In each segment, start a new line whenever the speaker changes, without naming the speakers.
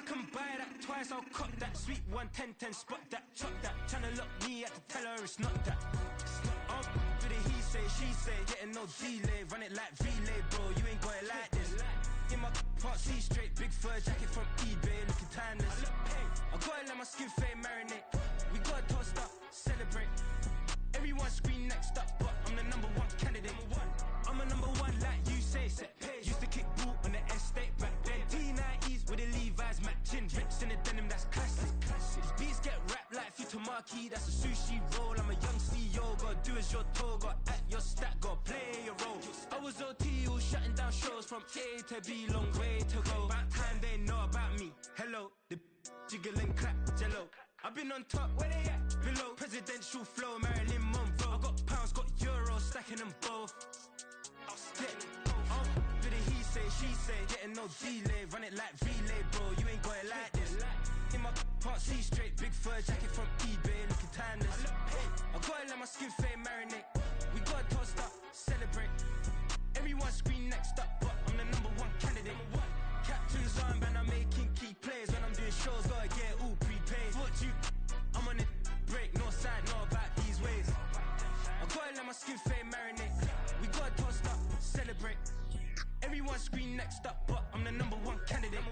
can buy that twice, I'll cop that. Sweet 110, spot that, chop that. Tryna lock me, I had to tell her it's not that. Oh, for the he say, she say, getting no delay. Run it like relay, bro, you ain't got it like this. In my part C straight, big fur jacket from eBay, looking timeless. I gotta let my skin fade marinate. We gotta toast up, celebrate. Everyone scream next up, but I'm the #1 candidate. I'm a #1 like you say, set page. Used to kick boot on the estate back then. T90s with the Levi's matching. Rips in the denim, that's classic. These beats get wrapped like Futamaki, that's a sushi roll. I'm a young CEO, gotta do as you're told. Got at your stat, gotta play your role. I was OT, all shutting down shows from A to B, long way to go. About time they know about me. Hello, the jiggle and clap, jello. I've been on top, where they at? Below, presidential flow, Marilyn Monroe. I got pounds, got euros, stacking them both. I'll stick. For the he say, she say, getting no delay. Run it like relay, bro, you ain't got it like this. In my part C straight, big fur jacket from eBay, looking timeless. I gotta let my skin fade marinate. We gotta toast up, celebrate. Everyone scream next up, but I'm the #1 candidate. Captain's armband, I'm making key plays. When I'm doing shows, gotta get all prepaid. What you? I'm on it, break, no side, know about these ways. I gotta let my skin fade marinate. We gotta toast up, celebrate. Everyone scream next up, but I'm the #1 candidate.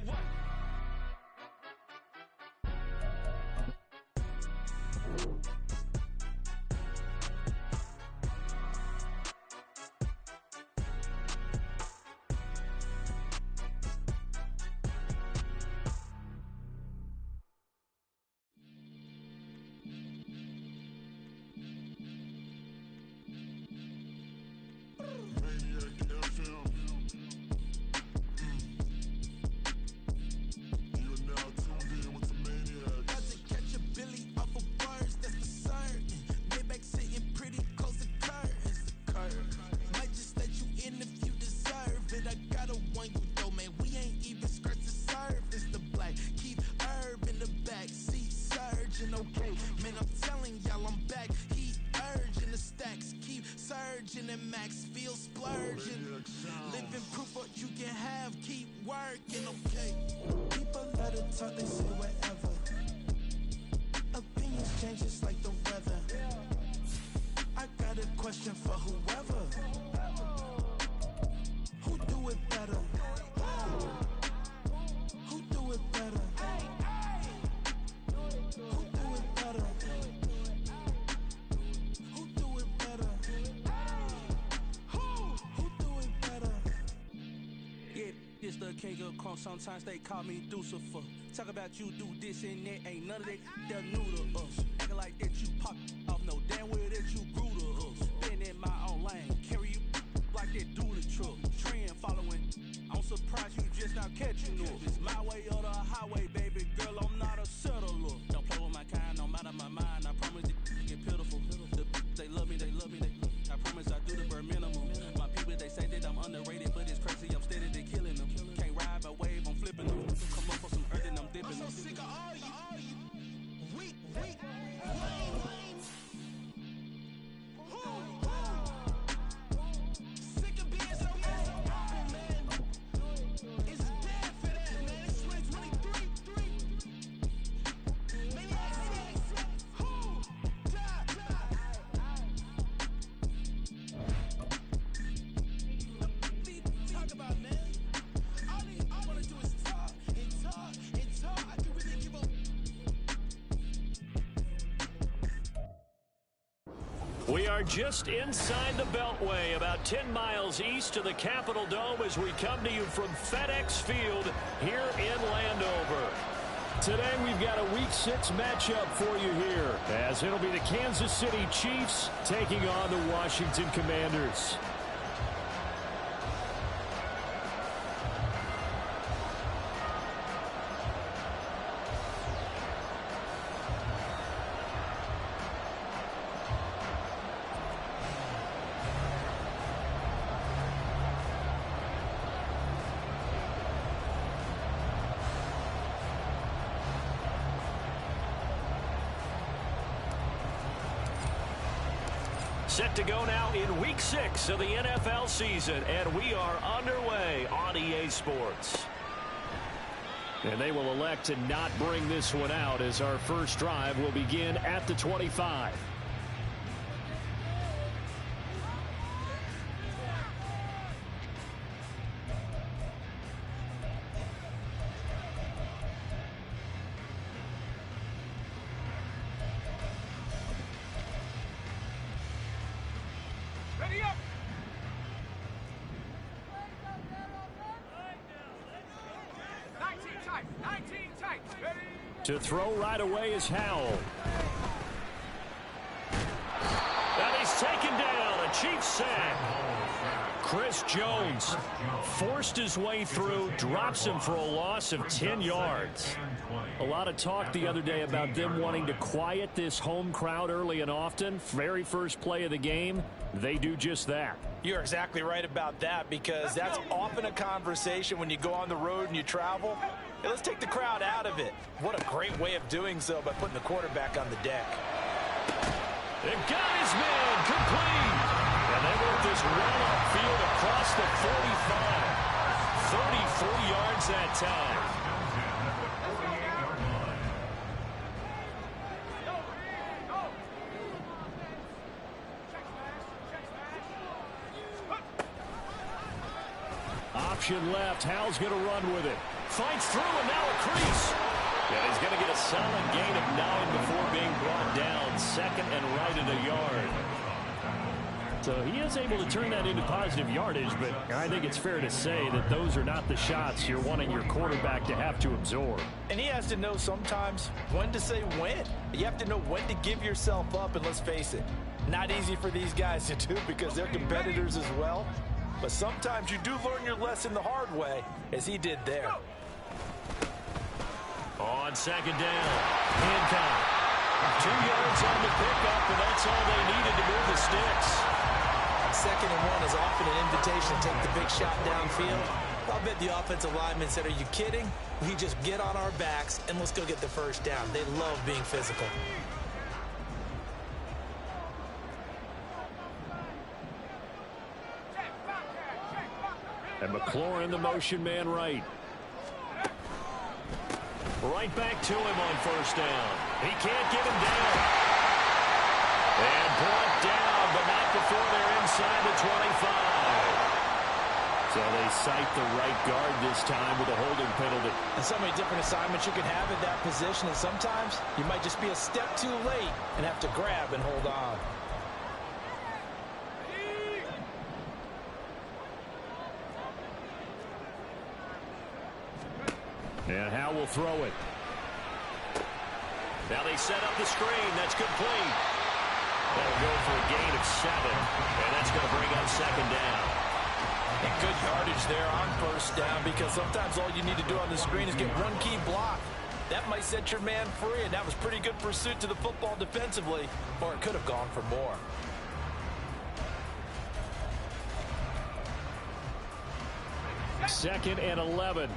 Sometimes they call me Lucifer. Talk about you do this and that, ain't none of that they're new to us. Acting like that you pop off, no damn well that you grew to us. Been in my own lane, carry you like that do the truck. Trend following, I'm surprised you just not catching up. It's my way or the highway, baby girl, I'm not a settler. Don't play with my kind, I'm out of my mind. I promise it get pitiful. They love me, I promise I do the bare minimum. My people, they say that I'm underrated, but it's crazy, I'm steady, they killing them. Can't ride a wave, I'm flipping them. Come up for some earth and I'm dipping them. I'm so sick of all you. Weak, lame. Sick of being so awful, man. It's dead for that, man. It's 2023. Maniacs. Who? Die. Talk about, man. All I wanna do is talk. I can really give up.
We are just inside the Beltway, about 10 miles east of the Capitol Dome as we come to you from FedEx Field here in Landover. Today we've got a Week 6 matchup for you here, as it'll be the Kansas City Chiefs taking on the Washington Commanders. Set to go now in Week 6 of the NFL season, and we are underway on EA Sports. And they will elect to not bring this one out as our first drive will begin at the 25. To throw right away is Howell. And he's taken down. A Chiefs sack. Chris Jones forced his way through, drops him for a loss of 10 yards. A lot of talk the other day about them wanting to quiet this home crowd early and often. Very first play of the game, they do just that.
You're exactly right about that, because that's often a conversation when you go on the road and you travel. Hey, let's take the crowd out of it. What a great way of doing so by putting the quarterback on the deck.
They've got his man complete. And they work this run upfield across the 45. 33 yards that time. Option left. Howell's going to run with it. Fights through, and now a crease. Yeah, he's going to get a solid gain of 9 before being brought down. Second and right at a yard. So he is able to turn that into positive yardage, but I think it's fair to say that those are not the shots you're wanting your quarterback to have to absorb.
And he has to know sometimes when to say when. You have to know when to give yourself up, and let's face it, not easy for these guys to do because they're competitors as well. But sometimes you do learn your lesson the hard way, as he did there.
On second down, Hancock. 2 yards on the pickup, and that's all they needed to move the sticks.
Second and 1 is often an invitation to take the big shot downfield. I'll bet the offensive lineman said, "Are you kidding? We just get on our backs and let's go get the first down." They love being physical.
And McLaurin, the motion man right. Right back to him on first down. He can't get him down. And brought down, but not before they're inside the 25. So they cite the right guard this time with a holding penalty.
And so many different assignments you can have in that position, and sometimes you might just be a step too late and have to grab and hold on.
And Howell will throw it. Now they set up the screen. That's complete. That'll go for a gain of 7. And that's going to bring up second down.
And good yardage there on first down, because sometimes all you need to do on the screen is get one key block. That might set your man free, and that was pretty good pursuit to the football defensively, or it could have gone for more.
Second and 11.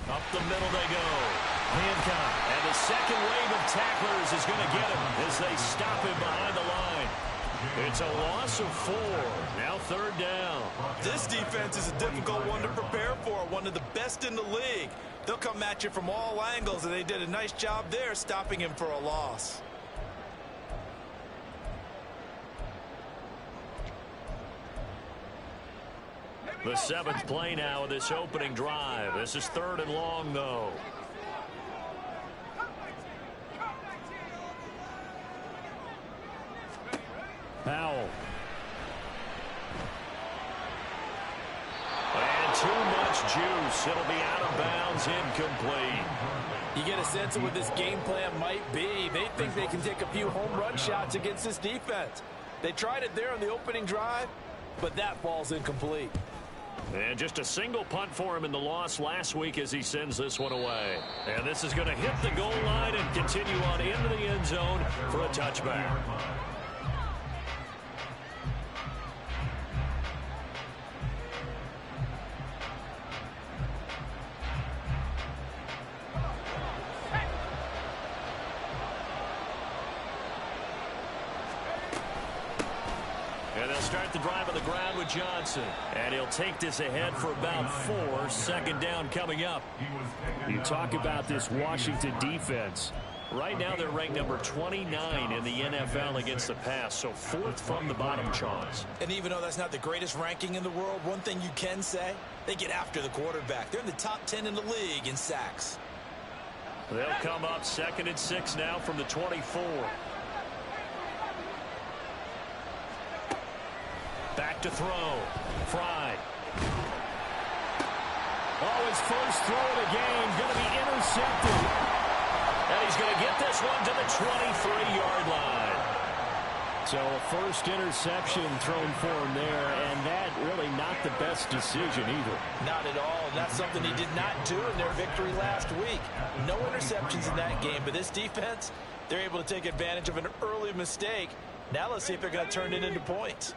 Up the middle they go. Hancock. And the second wave of tacklers is going to get him as they stop him behind the line. It's a loss of 4. Now third down.
This defense is a difficult one to prepare for. One of the best in the league. They'll come at you from all angles, and they did a nice job there stopping him for a loss.
The 7th play now of this opening drive. This is third and long, though. Powell. And too much juice. It'll be out of bounds, incomplete.
You get a sense of what this game plan might be. They think they can take a few home run shots against this defense. They tried it there on the opening drive, but that ball's incomplete.
And just a single punt for him in the loss last week as he sends this one away. And this is going to hit the goal line and continue on into the end zone for a touchback. start the drive on the ground with Johnson. And he'll take this ahead for about 4. Second down coming up.
You talk about this Washington defense.
Right now they're ranked number 29 in the NFL against the pass, so 4th from the bottom, Chance.
And even though that's not the greatest ranking in the world, one thing you can say, they get after the quarterback. They're in the top 10 in the league in sacks.
They'll come up 2nd and 6 now from the 24. Back to throw. Fry.
Oh, his first throw of the game going to be intercepted.
And he's going to get this one to the 23-yard line.
So a first interception thrown for him there, and that really not the best decision either.
Not at all, and that's something he did not do in their victory last week. No interceptions in that game, but this defense, they're able to take advantage of an early mistake. Now let's see if they're going to turn it into points.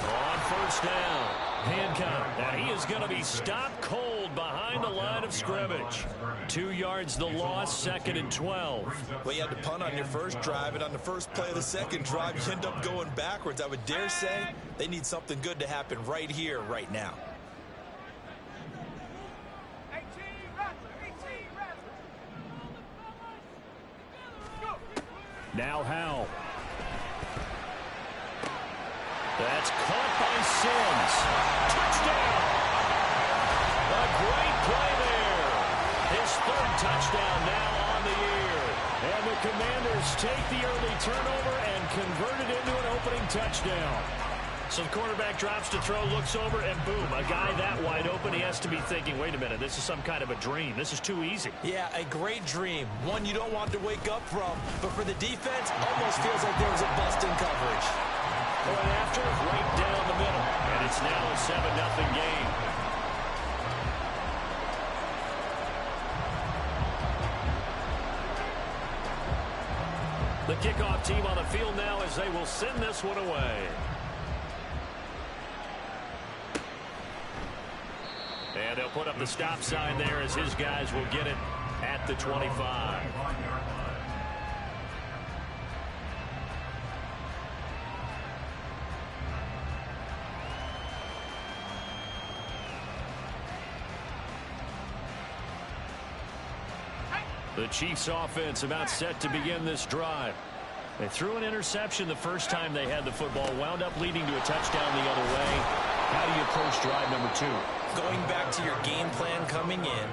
On first down. Hancock. Now he is going to be stopped cold behind the line of scrimmage. 2 yards the loss, 2nd and 12.
Well, you had to punt on your first drive, and on the first play of the second drive, you end up going backwards. I would dare say they need something good to happen right here, right now.
Now Howell.
That's caught by Sims. Touchdown! A great play there. His 3rd touchdown now on the year.
And the Commanders take the early turnover and convert it into an opening touchdown.
So the quarterback drops to throw, looks over, and boom, a guy that wide open, he has to be thinking, wait a minute, this is some kind of a dream. This is too easy.
Yeah, a great dream. One you don't want to wake up from. But for the defense, almost feels like there was a bust in coverage.
Going after it right down the middle. And it's now a 7-0 game. The kickoff team on the field now as they will send this one away. And they'll put up the stop sign there as his guys will get it at the 25. The Chiefs offense about set to begin this drive. They threw an interception the first time they had the football, wound up leading to a touchdown the other way. How do you approach drive number 2?
Going back to your game plan coming in,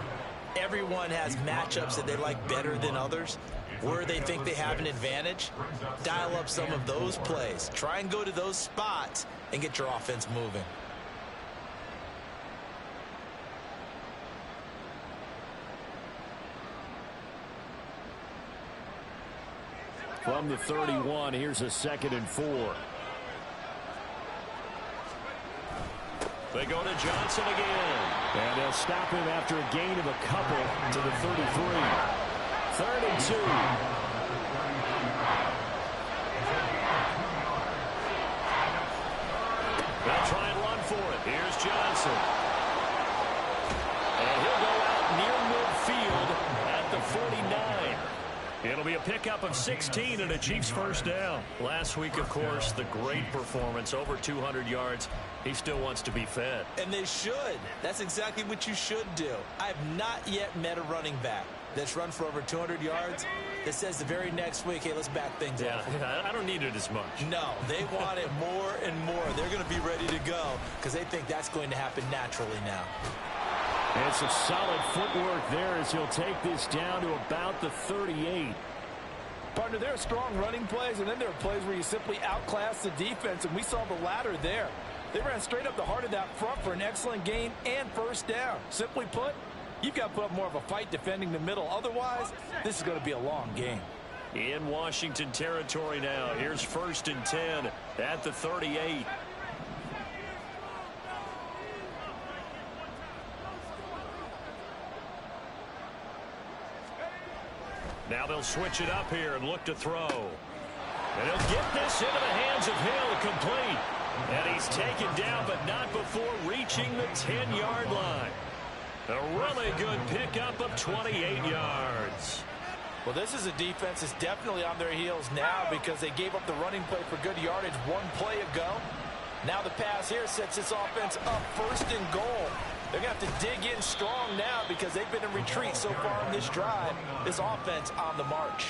everyone has matchups that they like better than others. Where they think they have an advantage, dial up some of those plays. Try and go to those spots and get your offense moving.
From the 31, here's a 2nd and 4.
They go to Johnson again.
And they'll stop him after a gain of a couple to the 33. 3rd and 2.
They'll try and run for it. Here's Johnson. And he'll go out near midfield at the 49. It'll be a pickup of 16 and a Chiefs first down. Last week, of course, the great performance, over 200 yards. He still wants to be fed.
And they should. That's exactly what you should do. I have not yet met a running back that's run for over 200 yards that says the very next week, hey, let's back things up.
Yeah, I don't need it as much.
No, they want it more and more. They're going to be ready to go because they think that's going to happen naturally now.
And some solid footwork there as he'll take this down to about the 38. Partner, there are strong running plays, and then there are plays where you simply outclass the defense, and we saw the latter there. They ran straight up the heart of that front for an excellent gain and first down. Simply put, you've got to put up more of a fight defending the middle. Otherwise, this is going to be a long game.
In Washington territory now. Here's 1st and 10 at the 38. Now they'll switch it up here and look to throw. And he'll get this into the hands of Hill, complete. And he's taken down, but not before reaching the 10-yard line. A really good pickup of 28 yards.
Well, this is a defense that's definitely on their heels now because they gave up the running play for good yardage one play ago. Now the pass here sets this offense up first and goal. They're going to have to dig in strong now because they've been in retreat so far in this drive. This offense on the march.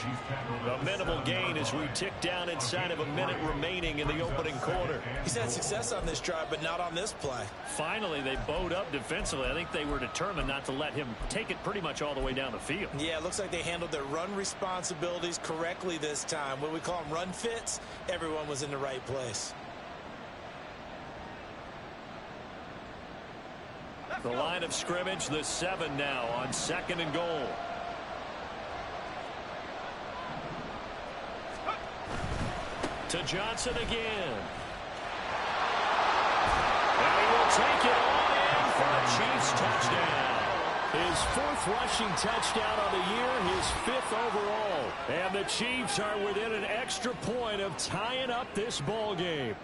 A minimal gain as we tick down inside of a minute remaining in the opening quarter.
He's had success on this drive, but not on this play.
Finally, they bowed up defensively. I think they were determined not to let him take it pretty much all the way down the field.
Yeah, it looks like they handled their run responsibilities correctly this time. What we call them run fits, everyone was in the right place.
The line of scrimmage, the 7 now on 2nd and goal. To Johnson again. And he will take it all in for a Chiefs touchdown. His 4th rushing touchdown on the year, his 5th overall. And the Chiefs are within an extra point of tying up this ball game.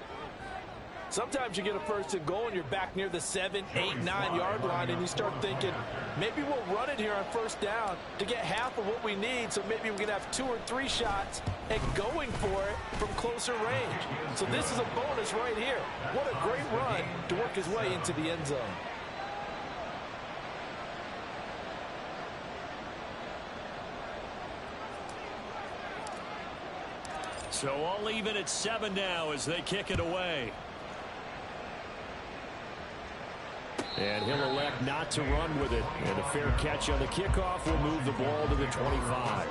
Sometimes you get a first and goal and you're back near the 7, 8, 9 yard line and you start thinking, maybe we'll run it here on first down to get half of what we need, so maybe we can have 2 or 3 shots at going for it from closer range. So this is a bonus right here. What a great run to work his way into the end zone.
So all even at 7 now as they kick it away. And he'll elect not to run with it. And a fair catch on the kickoff will move the ball to the 25.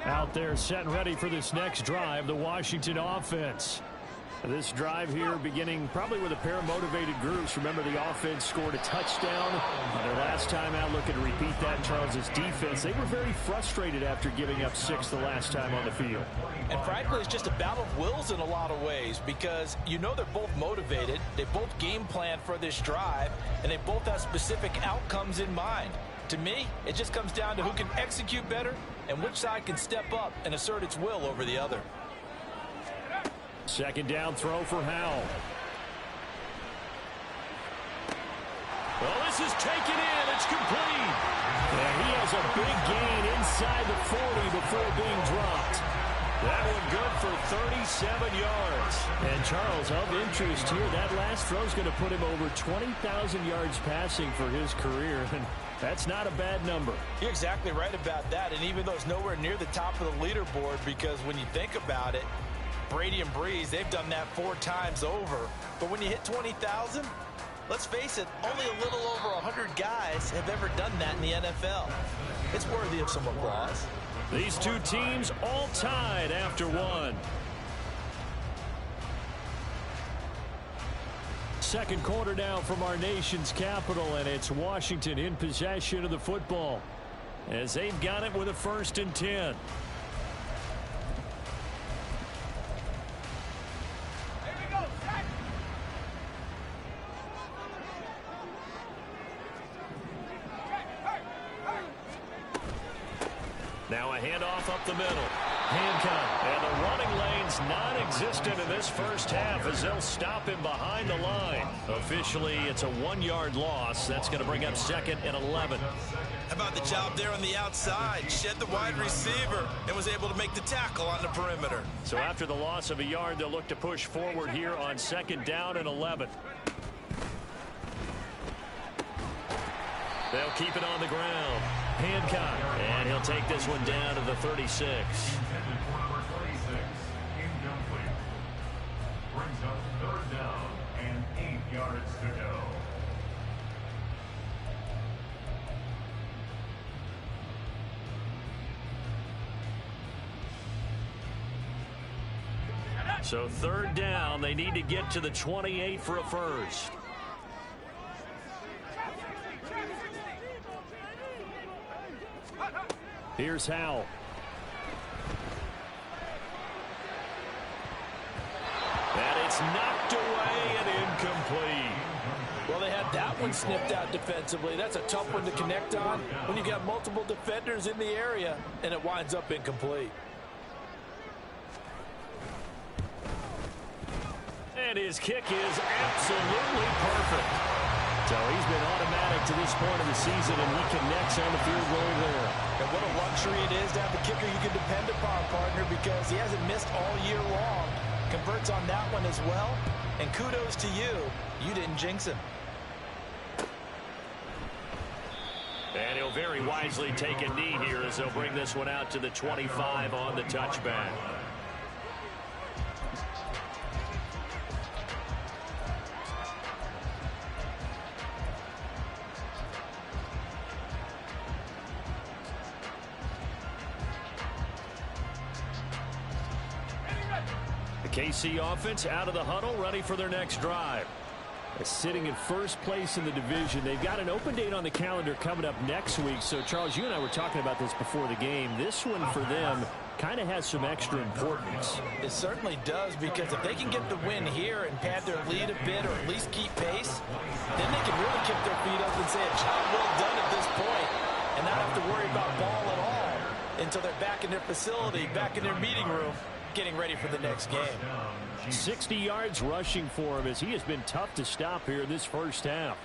Out there set and ready for this next drive, the Washington offense. This drive here beginning probably with a pair of motivated groups. Remember, the offense scored a touchdown on their last time out. Looking to repeat that in Charles' defense. They were very frustrated after giving up 6 the last time on the field.
And frankly, it's just a battle of wills in a lot of ways because you know they're both motivated. They both game plan for this drive, and they both have specific outcomes in mind. To me, it just comes down to who can execute better and which side can step up and assert its will over the other.
2nd down throw for Howell. Well, this is taken in. It's complete. And he has a big gain inside the 40 before being dropped. That one good for 37 yards. And Charles, of interest here, that last throw is going to put him over 20,000 yards passing for his career. And that's not a bad number.
You're exactly right about that. And even though it's nowhere near the top of the leaderboard, because when you think about it, Brady and Breeze, they've done that 4 times over. But when you hit 20,000, let's face it, only a little over 100 guys have ever done that in the NFL. It's worthy of some applause.
These two teams all tied after 1. 2nd quarter now from our nation's capital, and it's Washington in possession of the football as they've got it with a 1st and 10. Now a handoff up the middle. Hancock, and the running lane's non-existent in this first half as they'll stop him behind the line. Officially, it's a 1-yard loss. That's going to bring up 2nd and 11.
How about the job there on the outside? Shed the wide receiver and was able to make the tackle on the perimeter.
So after the loss of a yard, they'll look to push forward here on 2nd down and 11. They'll keep it on the ground. Hancock, and he'll take this one down to the 36.
Brings up 3rd down and 8 yards to go.
So 3rd down, they need to get to the 28 for a first. Here's Howell.
That one snipped out defensively. That's a tough one to connect on when you got multiple defenders in the area, and it winds up incomplete.
And his kick is absolutely perfect. So he's been automatic to this point of the season, and he connects on the field goal there.
And what a luxury it is to have a kicker you can depend upon, partner, because he hasn't missed all year long. Converts on that one as well. And kudos to you. You didn't jinx him.
And he'll very wisely take a knee here as they'll bring this one out to the 25 on the touchback. The KC offense out of the huddle, ready for their next drive. Sitting in first place in the division. They've got an open date on the calendar coming up next week. So, Charles, you and I were talking about this before the game. This one for them kind of has some extra importance.
It certainly does, because if they can get the win here and pad their lead a bit or at least keep pace, then they can really kick their feet up and say a job well done at this point and not have to worry about ball at all until they're back in their facility, back in their meeting room, getting ready for the next game.
60 yards rushing for him as he has been tough to stop here this first half.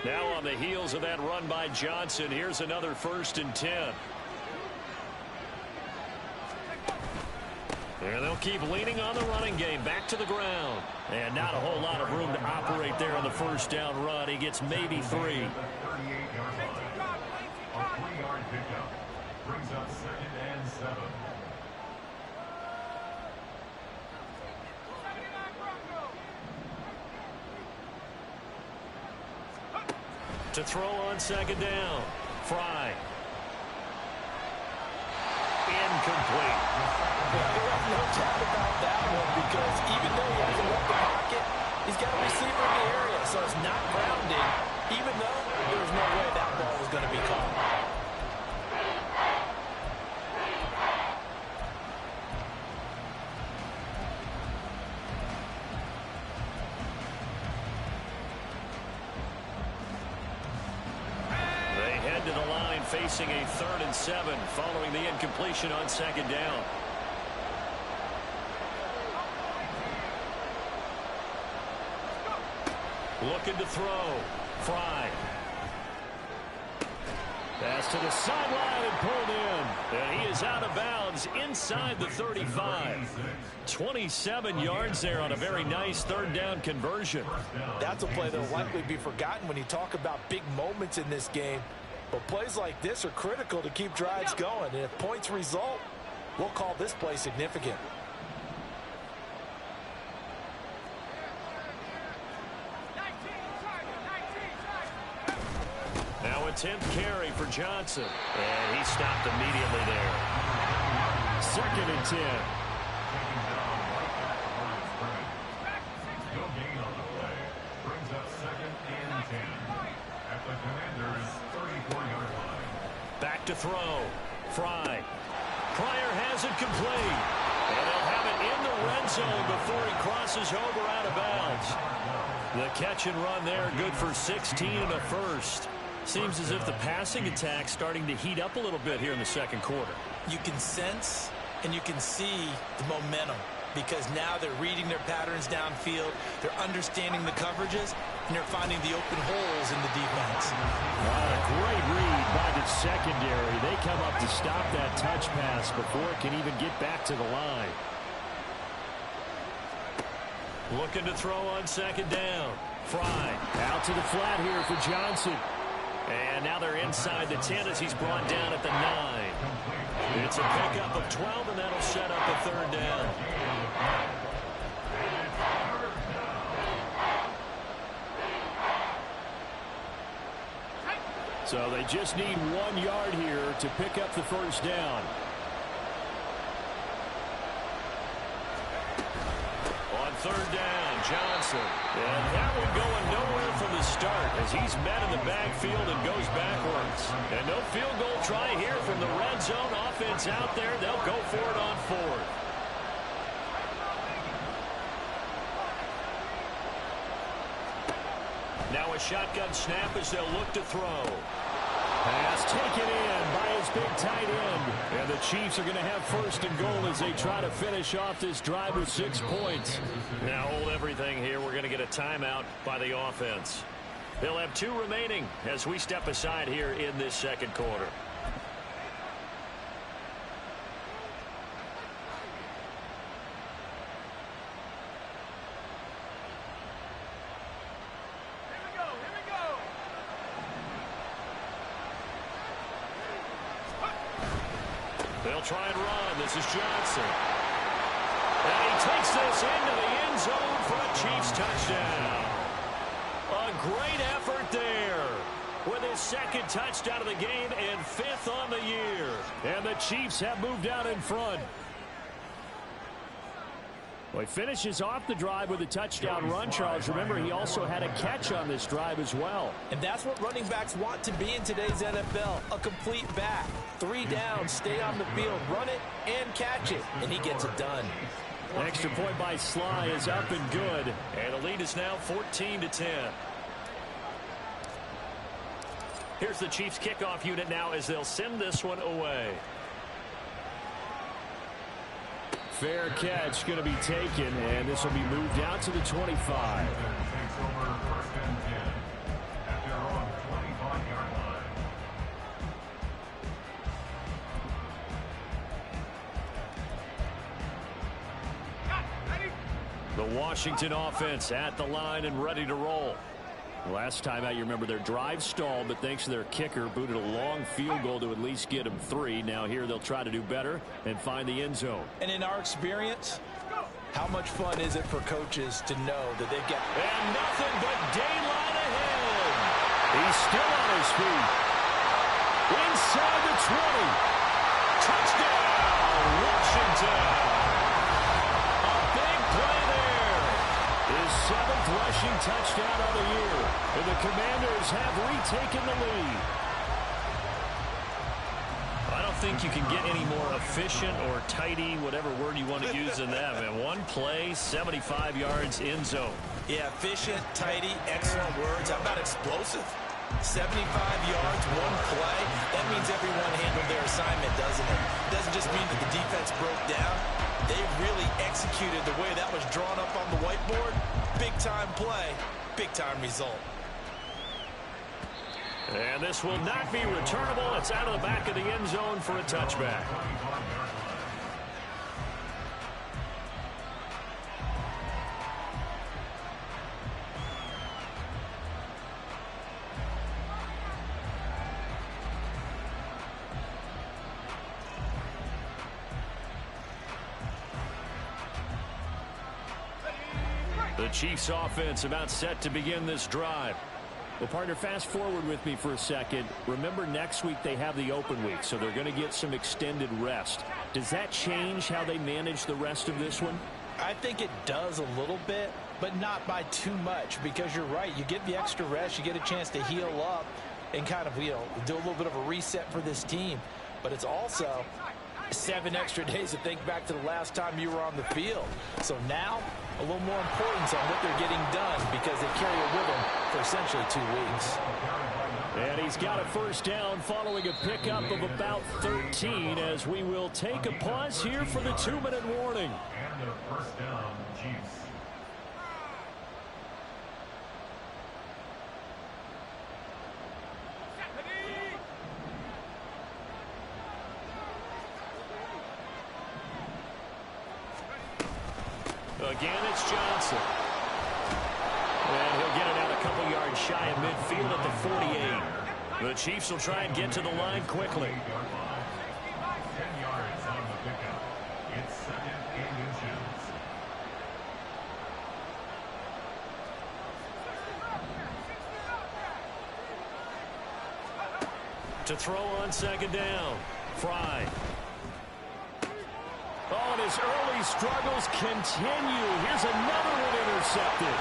Now on the heels of that run by Johnson, here's another 1st and 10. And they'll keep leaning on the running game. Back to the ground. And not a whole lot of room to operate there on the first down run. He gets maybe 3.
38-yard line. A 3-yard pickup brings up 2nd and 7.
To throw on 2nd down. Fry. Incomplete.
No doubt about that one, because even though he hasn't left the pocket, he's got a receiver in the area, so it's not grounding, even though there's no way that ball was going to be caught.
To the line facing a 3rd and 7 following the incompletion on 2nd down. Looking to throw. Fry. Pass to the sideline and pulled in. And he is out of bounds inside the 35. 27 yards there on a very nice 3rd down conversion.
That's a play that will likely be forgotten when you talk about big moments in this game. But plays like this are critical to keep drives going. And if points result, we'll call this play significant.
Now a 10th carry for Johnson. And he stopped immediately there. 2nd and 10.
No gain on the play. Brings up 2nd and 10. At the Commanders' 34-yard line.
Back to throw. Fry. Pryor has it complete. And they'll have it in the red zone before he crosses over out of bounds. The catch and run there, good for 16 and a 1st. Seems as if the passing attack's starting to heat up a little bit here in the 2nd quarter.
You can sense and you can see the momentum, because now they're reading their patterns downfield, they're understanding the coverages, and they're finding the open holes in the defense.
What a great read by the secondary. They come up to stop that touch pass before it can even get back to the line. Looking to throw on 2nd down. Fry out to the flat here for Johnson. And now they're inside the 10 as he's brought down at the 9. It's a pickup of 12, and that'll set up a 3rd down. So they just need 1 yard here to pick up the 1st down. On 3rd down, Johnson. And that one going nowhere from the start as he's met in the backfield and goes backwards. And no field goal try here from the red zone. Offense out there. They'll go for it on 4th. Now a shotgun snap as they'll look to throw. Pass taken in by his big tight end. And the Chiefs are going to have first and goal as they try to finish off this drive with 6 points. Now hold everything here. We're going to get a timeout by the offense. They'll have 2 remaining as we step aside here in this second quarter. They'll try and run. This is Johnson. And he takes this into the end zone for a Chiefs touchdown. A great effort there with his second touchdown of the game and 5th on the year. And the Chiefs have moved out in front. Well, he finishes off the drive with a touchdown run, Charles. Remember, he also had a catch on this drive as well.
And that's what running backs want to be in today's NFL, a complete back. 3 down, stay on the field, run it, and catch it. And he gets it done.
Extra point by Sly is up and good. And the lead is now 14-10. Here's the Chiefs kickoff unit now as they'll send this one away.
Fair catch going to be taken, and this will be moved out to the 25.
Takes over 1st and 10 at their own 25-yard line.
The Washington offense at the line and ready to roll. Last time out, you remember their drive stalled, but thanks to their kicker, booted a long field goal to at least get them 3. Now here they'll try to do better and find the end zone.
And in our experience, how much fun is it for coaches to know that they've got...
And nothing but daylight ahead. He's still on his feet. Inside the 20. Touchdown, Washington. His 7th rushing touchdown of the year. And the Commanders have retaken the lead. I don't think you can get any more efficient or tidy, whatever word you want to use in that. Man, one play, 75 yards in zone.
Yeah, efficient, tidy, excellent words. How about explosive? 75 yards, one play. That means everyone handled their assignment, doesn't it? It doesn't just mean that the defense broke down. They really executed the way that was drawn up on the whiteboard. Big-time play, big-time result.
And this will not be returnable. It's out of the back of the end zone for a touchback. The Chiefs offense about set to begin this drive. Well, partner, fast forward with me for a second. Remember, next week they have the open week, so they're going to get some extended rest. Does that change how they manage the rest of this one?
I think it does a little bit, but not by too much, because you're right. You get the extra rest, you get a chance to heal up and kind of, do a little bit of a reset for this team. But it's also 7 extra days to think back to the last time you were on the field. So now, a little more importance on what they're getting done because they carry it with them for essentially 2 weeks.
And he's got a first down following a pickup of about 13 as we will take a pause here for the 2-minute warning.
And the first down, Chiefs.
Again, it's Johnson. And he'll get it out a couple yards shy of midfield at the 48. The Chiefs will try and get to the line quickly.
10 yards on the pickup. It's 2nd and inches.
To throw on 2nd down. Fry. Oh, and his early struggles continue. Here's another one intercepted.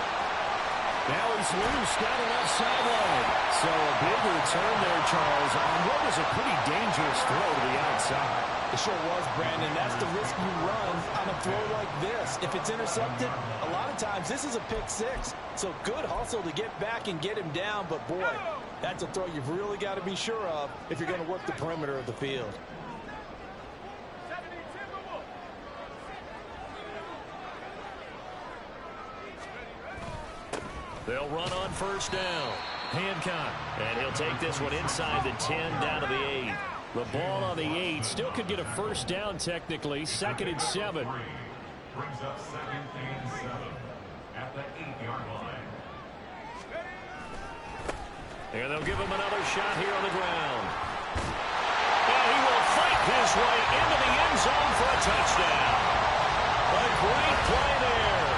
Now he's loose down the left sideline. So a big return there, Charles, on what was a pretty dangerous throw to the outside.
It sure was, Brandon. That's the risk you run on a throw like this. If it's intercepted, a lot of times this is a pick six. So good hustle to get back and get him down. But, boy, that's a throw you've really got to be sure of if you're going to work the perimeter of the field.
They'll run on first down. Hancock. And he'll take this one inside the 10 down to the 8. The ball on the 8 still could get a first down technically. 2nd and 7.
Brings up 2nd and 7 at the 8-yard line.
And they'll give him another shot here on the ground. And he will fight his way into the end zone for a touchdown. A great play there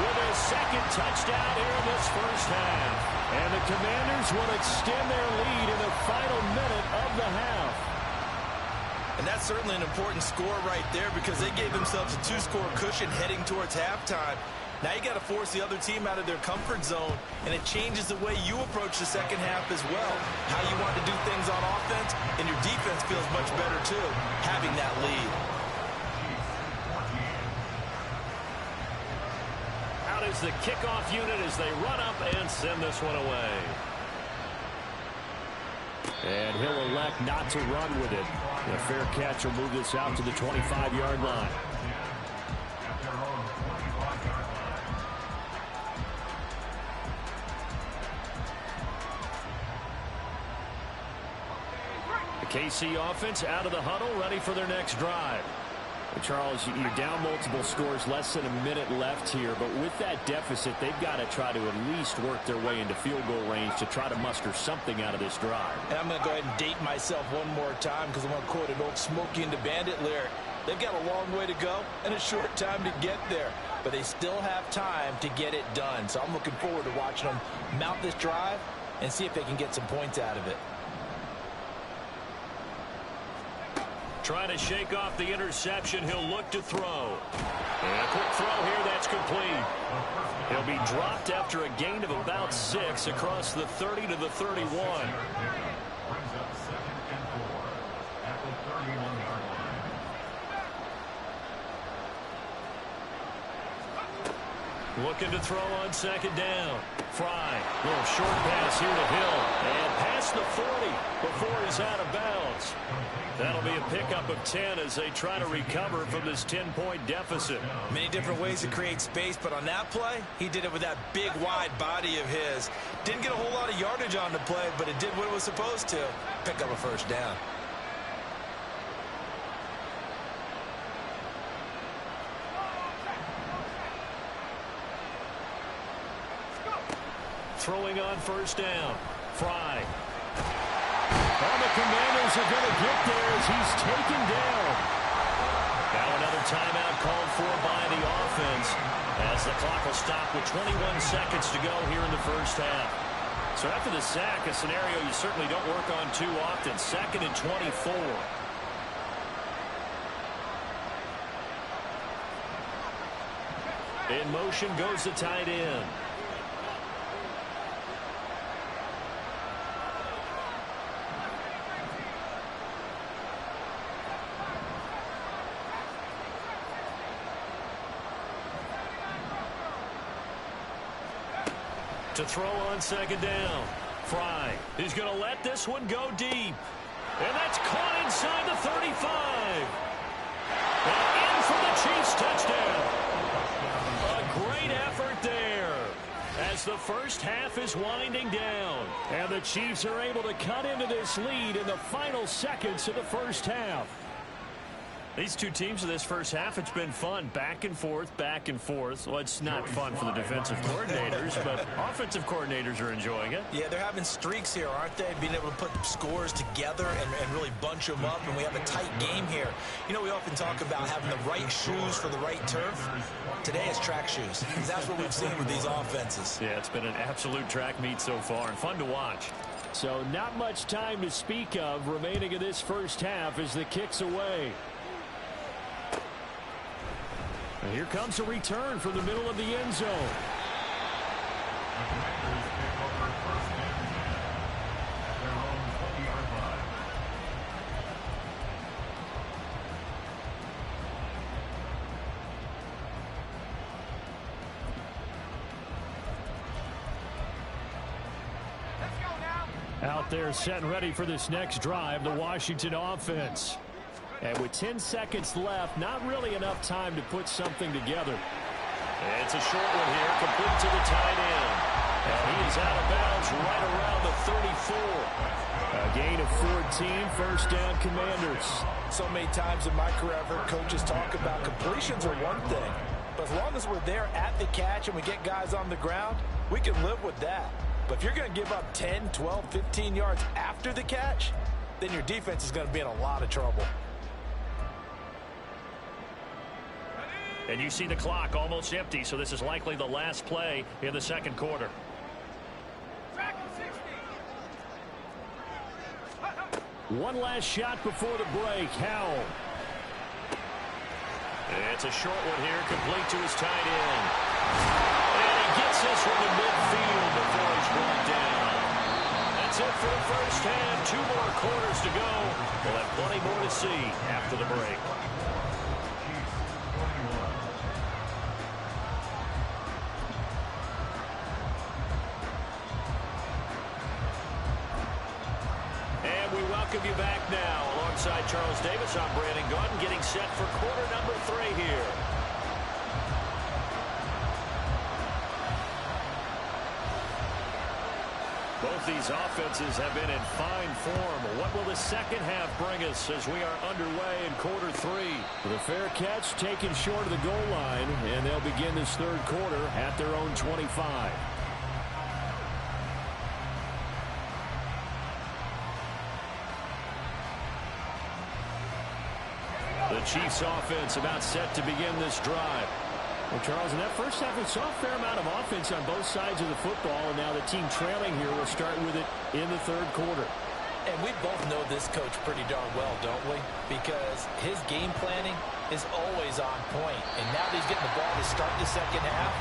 with his 2nd touchdown here in this first half. And the Commanders will extend their lead in the final minute of the half.
And that's certainly an important score right there because they gave themselves a 2-score cushion heading towards halftime. Now you got to force the other team out of their comfort zone, and it changes the way you approach the second half as well. How you want to do things on offense, and your defense feels much better too, having that lead.
Out is the kickoff unit as they run up and send this one away. And he'll elect not to run with it. A fair catch will move this out to the 25-yard line. The KC offense out of the huddle, ready for their next drive. Charles, you're down multiple scores, less than a minute left here, but with that deficit, they've got to try to at least work their way into field goal range to try to muster something out of this drive.
And I'm going to go ahead and date myself one more time because I'm going to quote an old Smokey and the Bandit lyric. They've got a long way to go and a short time to get there, but they still have time to get it done. So I'm looking forward to watching them mount this drive and see if they can get some points out of it.
Trying to shake off the interception. He'll look to throw. And a quick throw here. That's complete. He'll be dropped after a gain of about 6 across the 30 to the 31.
Brings up 2nd and 4 at the 31-yard line.
Looking to throw on 2nd down. Fry. Little short pass here to Hill. And past the 40 before he's out of bounds. That'll be a pickup of 10 as they try to recover from this 10-point deficit.
Many different ways to create space, but on that play, he did it with that big, wide body of his. Didn't get a whole lot of yardage on the play, but it did what it was supposed to. Pick up a first down.
Throwing on first down. Fry. And the Commanders are going to get there as he's taken down. Now another timeout called for by the offense as the clock will stop with 21 seconds to go here in the first half. So after the sack, a scenario you certainly don't work on too often. 2nd and 24. In motion goes the tight end. To throw on 2nd down. Fry. He's going to let this one go deep. And that's caught inside the 35. And in for the Chiefs touchdown. A great effort there as the first half is winding down. And the Chiefs are able to cut into this lead in the final seconds of the first half. These two teams in this first half, it's been fun. Back and forth, back and forth. Well, it's not fun for the defensive coordinators, but offensive coordinators are enjoying it.
Yeah, they're having streaks here, aren't they? Being able to put scores together and really bunch them up, and we have a tight game here. You know, we often talk about having the right shoes for the right turf. Today it's track shoes. That's what we've seen with these offenses.
Yeah, it's been an absolute track meet so far, and fun to watch. So not much time to speak of remaining in this first half as the kick's away. And here comes a return from the middle of the end zone. Out there set and ready for this next drive, the Washington offense. And with 10 seconds left, not really enough time to put something together. It's a short one here, complete to the tight end. And he is out of bounds right around the 34. A gain of 14, first down Commanders.
So many times in my career, I've heard coaches talk about completions are one thing. But as long as we're there at the catch and we get guys on the ground, we can live with that. But if you're going to give up 10, 12, 15 yards after the catch, then your defense is going to be in a lot of trouble.
And you see the clock almost empty, so this is likely the last play in the second quarter. One last shot before the break. Howell. It's a short one here, complete to his tight end. And he gets this from the midfield before he's brought down. That's it for the first half. 2 more quarters to go. We'll have plenty more to see after the break. Welcome you back now. Alongside Charles Davis, I'm Brandon Gaudin, getting set for quarter number 3 here. Both these offenses have been in fine form. What will the second half bring us as we are underway in quarter 3? The fair catch taken short of the goal line, and they'll begin this third quarter at their own 25. The Chiefs offense about set to begin this drive. Well, Charles, in that first half, we saw a fair amount of offense on both sides of the football, and now the team trailing here will start with it in the third quarter.
And we both know this coach pretty darn well, don't we? Because his game planning is always on point. And now that he's getting the ball to start the second half,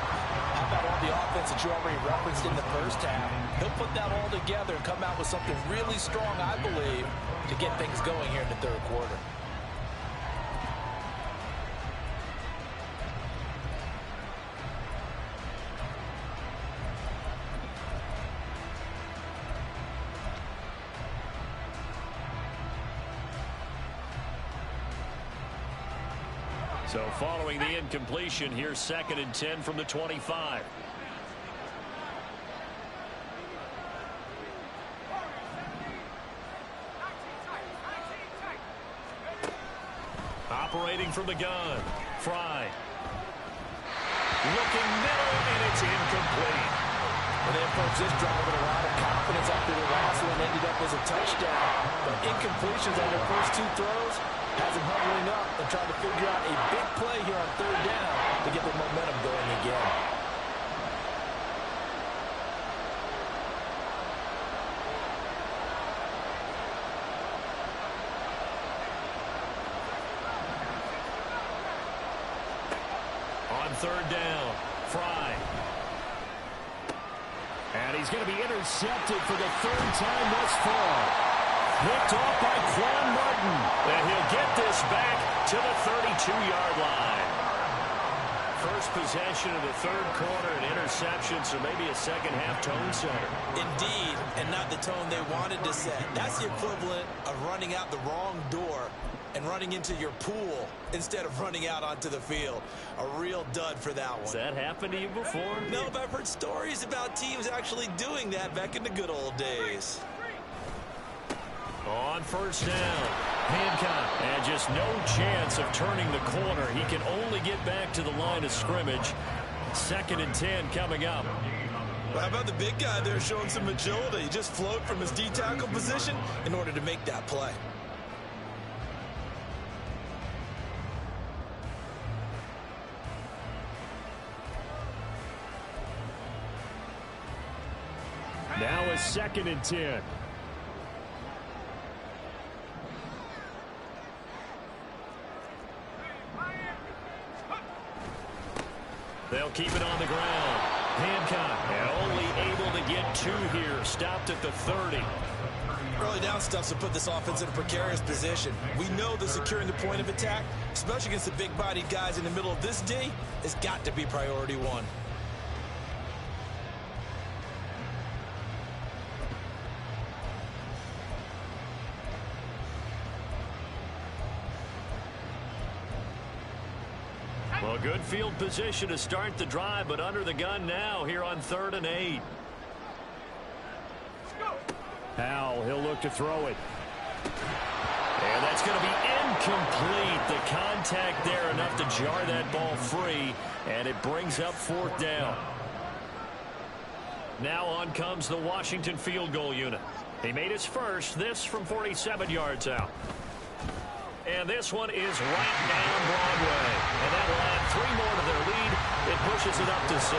how about all the offense that you already referenced in the first half? He'll put that all together and come out with something really strong, I believe, to get things going here in the third quarter.
So following the incompletion, here's 2nd and 10 from the 25. Operating from the gun, Fry. Looking middle, and it's incomplete.
And they approached this drive with a lot of confidence after the last one ended up as a touchdown. But incompletions on their first 2 throws has them huddling up and trying to figure out a big play here on third down to get the momentum going again.
On third down, Fry. And he's going to be intercepted for the 3rd time thus far. Picked off by Quan Martin. And he'll get this back to the 32-yard line. First possession of the third quarter, an interception, so maybe a second half tone setter.
Indeed, and not the tone they wanted to set. That's the equivalent of running out the wrong door and running into your pool instead of running out onto the field. A real dud for that one.
Has that happened to you before?
No, but I've heard stories about teams actually doing that back in the good old days.
On first down, Hancock, and just no chance of turning the corner. He can only get back to the line of scrimmage. 2nd and 10 coming up.
Well, how about the big guy there showing some agility? He just floated from his D-tackle position in order to make that play.
Now a 2nd and 10. They'll keep it on the ground. Hancock, and only able to get 2 here. Stopped at the 30.
Early down stuffs to put this offense in a precarious position. We know that securing the point of attack, especially against the big-bodied guys in the middle of this D, has got to be priority 1.
Well, good field position to start the drive, but under the gun now here on 3rd and 8.
Howell, he'll look to throw it.
And that's going to be incomplete. The contact there enough to jar that ball free, and it brings up 4th down. Now on comes the Washington field goal unit. He made his first, this from 47 yards out. And this one is right down Broadway. And that will add 3 more to their lead. It pushes it up to 6.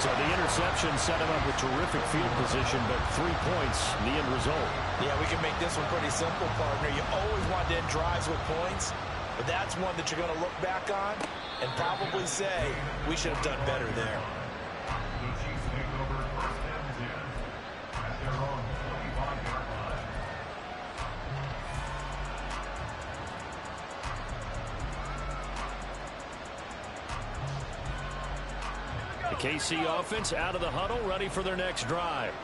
So the interception set him up with terrific field position, but 3 points, the end result.
Yeah, we can make this one pretty simple, partner. You always want to end drives with points, but that's one that you're going to look back on and probably say, we should have done better there.
The Chiefs take over 1st and 10 at their own 25-yard line.
The KC offense out of the huddle, ready for their next drive.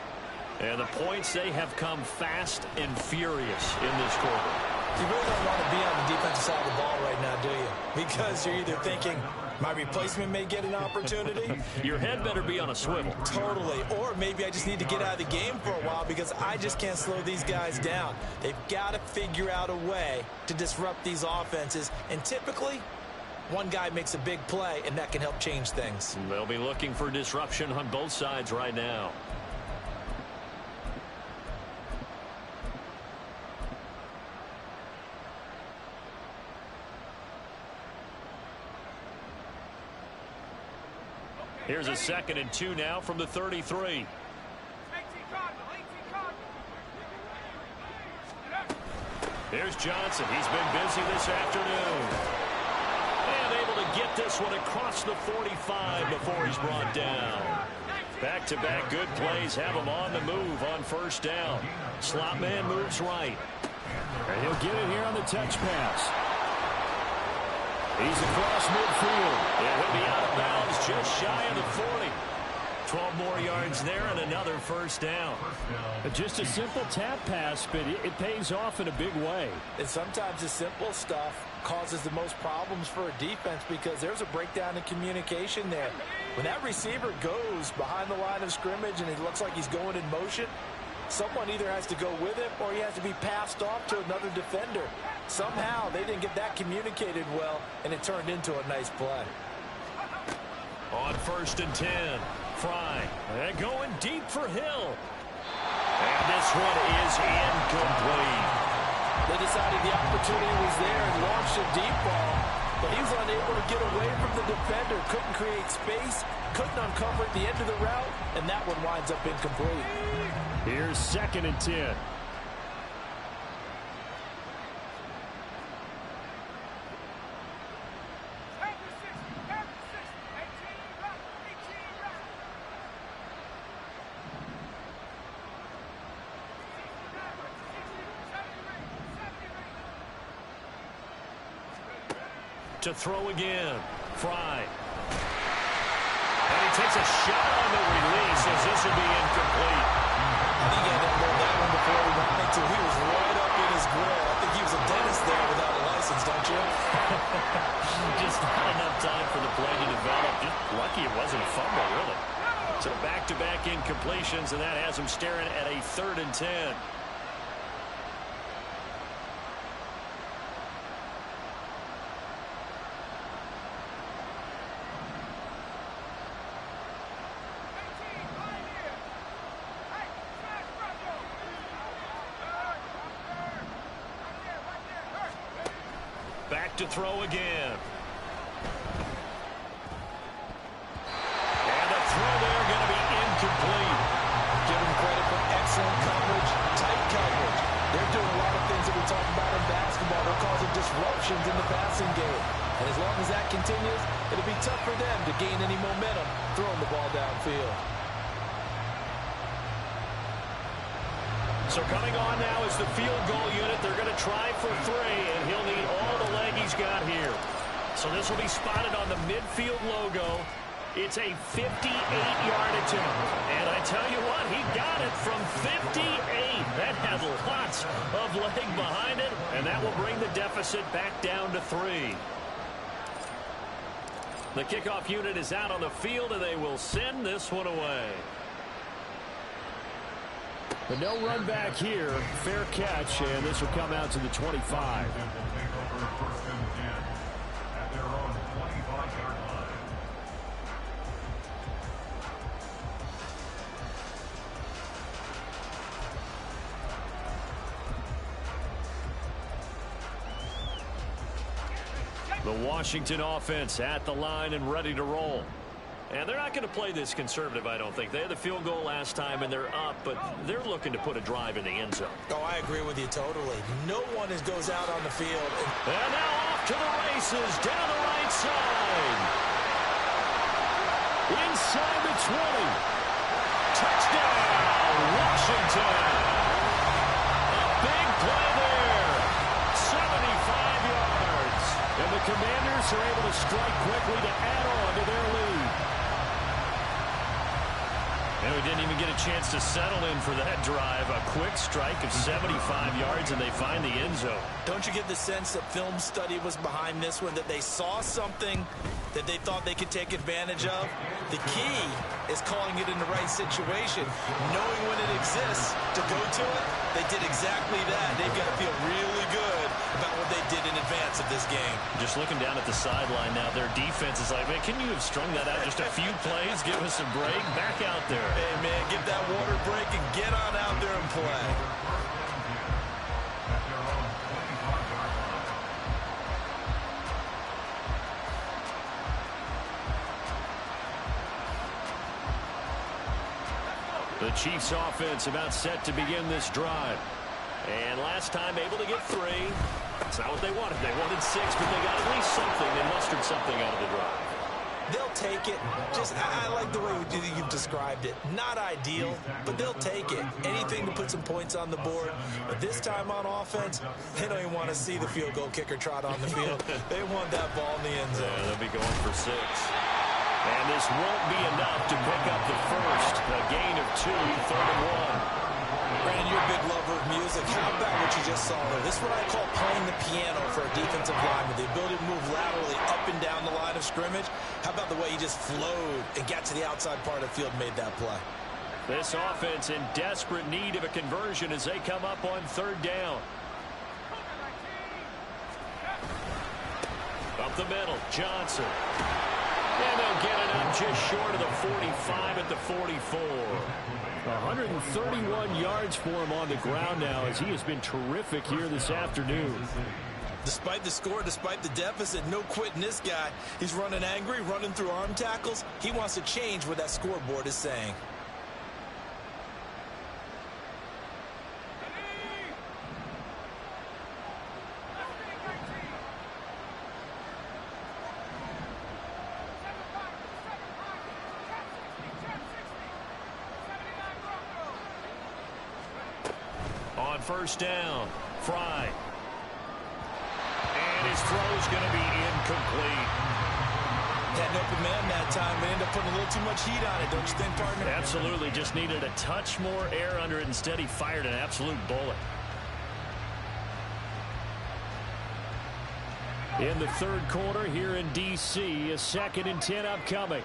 And the points, they have come fast and furious in this quarter.
You really don't want to be on the defensive side of the ball right now, do you? Because you're either thinking, my replacement may get an opportunity.
Your head better be on a swivel.
Totally. Or maybe I just need to get out of the game for a while because I just can't slow these guys down. They've got to figure out a way to disrupt these offenses. And typically, one guy makes a big play, and that can help change things.
They'll be looking for disruption on both sides right now. Here's a 2nd and 2 now from the 33. Here's Johnson. He's been busy this afternoon. And able to get this one across the 45 before he's brought down. Back-to-back good plays have him on the move on 1st down. Slot man moves right.
And he'll get it here on the touch pass. He's across midfield.
Yeah, he'll be out of bounds just shy of the 40. 12 more yards there and another 1st down.
Just a simple tap pass, but it pays off in a big way.
And sometimes the simple stuff causes the most problems for a defense because there's a breakdown in communication there. When that receiver goes behind the line of scrimmage and it looks like he's going in motion, someone either has to go with him or he has to be passed off to another defender. Somehow they didn't get that communicated well, and it turned into a nice play.
On 1st and 10, Fry. And going deep for Hill. And this one is incomplete.
They decided the opportunity was there and launched a deep ball, but he was unable to get away from the defender. Couldn't create space, couldn't uncover at the end of the route, and that one winds up incomplete.
Here's 2nd and 10.
To throw again. Fry. And he takes a shot on the release as this will be incomplete.
I think he had to hold that one before he wanted to. He was right up in his grill. I think he was a dentist there without a license, don't you?
Just not enough time for the play to develop. Just lucky it wasn't a fumble, really. So back-to-back incompletions, and that has him staring at a 3rd and 10. Back to throw again. And a throw there going to be incomplete.
Give him credit for excellent coverage, tight coverage. They're doing a lot of things that we talk about in basketball. They're causing disruptions in the passing game. And as long as that continues, it'll be tough for them to gain any momentum throwing the ball downfield.
So coming on now is the field goal unit. They're going to try for 3, and he'll need all the leg he's got here. So this will be spotted on the midfield logo. It's a 58-yard attempt. And I tell you what, he got it from 58. That had lots of leg behind it, and that will bring the deficit back down to 3. The kickoff unit is out on the field, and they will send this one away. But no run back here. Fair catch, and this will come out to the 25.
Will take over first and 10 at their own 25-yard line.
The Washington offense at the line and ready to roll. And they're not going to play this conservative, I don't think. They had the field goal last time, and they're up, but they're looking to put a drive in the end zone.
Oh, I agree with you totally. No one goes out on the field.
And now off to the races down the right side. Inside the 20. Touchdown, Washington. A big play there. 75 yards. And the Commanders are able to strike quickly to add on to their lead. And we didn't even get a chance to settle in for that drive. A quick strike of 75 yards, and they find the end zone.
Don't you get the sense that film study was behind this one, that they saw something that they thought they could take advantage of? The key is calling it in the right situation, knowing when it exists to go to it. They did exactly that. They've got to feel really good about what they did in advance of this game.
Just looking down at the sideline now, their defense is like, man, can you have strung that out just a few plays? Give us a break. Back out there.
Hey, man, get that water break and get on out there and play.
At their own 25-yard line.
The Chiefs offense about set to begin this drive. And last time able to get 3. It's not what they wanted. They wanted 6, but they got at least something. They mustered something out of the drive.
They'll take it. I like the way you've described it. Not ideal, but they'll take it. Anything to put some points on the board. But this time on offense, they don't even want to see the field goal kicker trot on the field. They want that ball in the end zone.
Yeah, they'll be going for 6. And this won't be enough to pick up the first. A gain of 2, 3rd and 1.
Brandon, you're a big lover of music. How about what you just saw there? This is what I call playing the piano for a defensive lineman. The ability to move laterally up and down the line of scrimmage. How about the way he just flowed and got to the outside part of the field and made that play?
This offense in desperate need of a conversion as they come up on 3rd down. Up the middle, Johnson. And they'll get it up just short of the 45 at the 44. 131 yards for him on the ground now as he has been terrific here this afternoon.
Despite the score, despite the deficit, no quitting this guy. He's running angry, running through arm tackles. He wants to change what that scoreboard is saying.
On 1st down, Fry. And his throw's going to be incomplete.
Had an open man that time, but ended up putting a little too much heat on it, don't you think, partner?
Absolutely. Just needed a touch more air under it. Instead, he fired an absolute bullet. In the 3rd quarter here in D.C., a 2nd and 10 upcoming.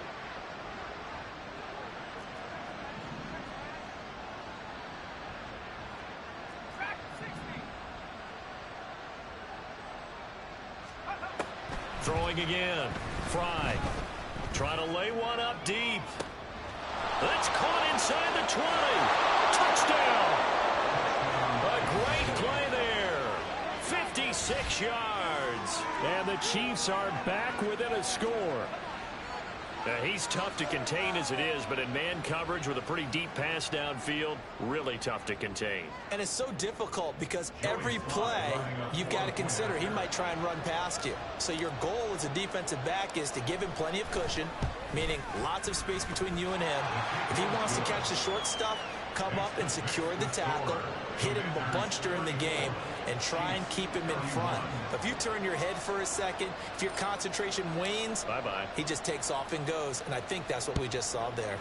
Throwing again. Fry. Trying to lay one up deep. That's caught inside the 20. Touchdown. A great play there. 56 yards. And the Chiefs are back within a score. He's tough to contain as it is, but in man coverage with a pretty deep pass downfield, really tough to contain.
And it's so difficult because every play you've got to consider he might try and run past you. So your goal as a defensive back is to give him plenty of cushion, meaning lots of space between you and him. If he wants to catch the short stuff, come up and secure the tackle, hit him a bunch during the game, and try and keep him in front. But if you turn your head for a second, if your concentration wanes,
bye-bye. He
just takes off and goes, and I think that's what we just saw there.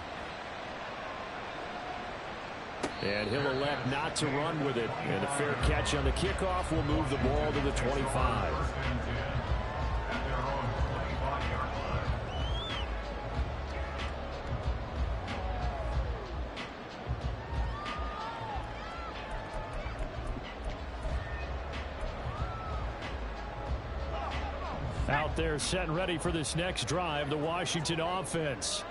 And he'll elect not to run with it. And a fair catch on the kickoff will move the ball to the 25. Out there set and ready for this next drive, the Washington offense.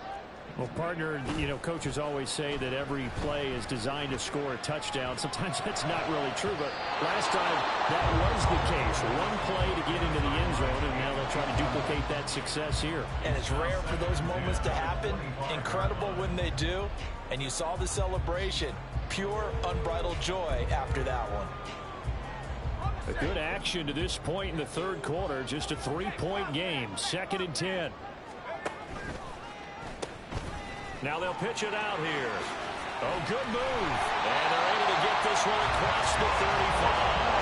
Well, partner, coaches always say that every play is designed to score a touchdown. Sometimes that's not really true, but last time that was the case. One play to get into the end zone, and now they'll try to duplicate that success here.
And it's rare for those moments to happen. Incredible when they do. And you saw the celebration. Pure, unbridled joy after that one.
A good action to this point in the third quarter. Just a 3-point game. 2nd and 10. Now they'll pitch it out here. Oh, good move. And they're able to get this one across the 35.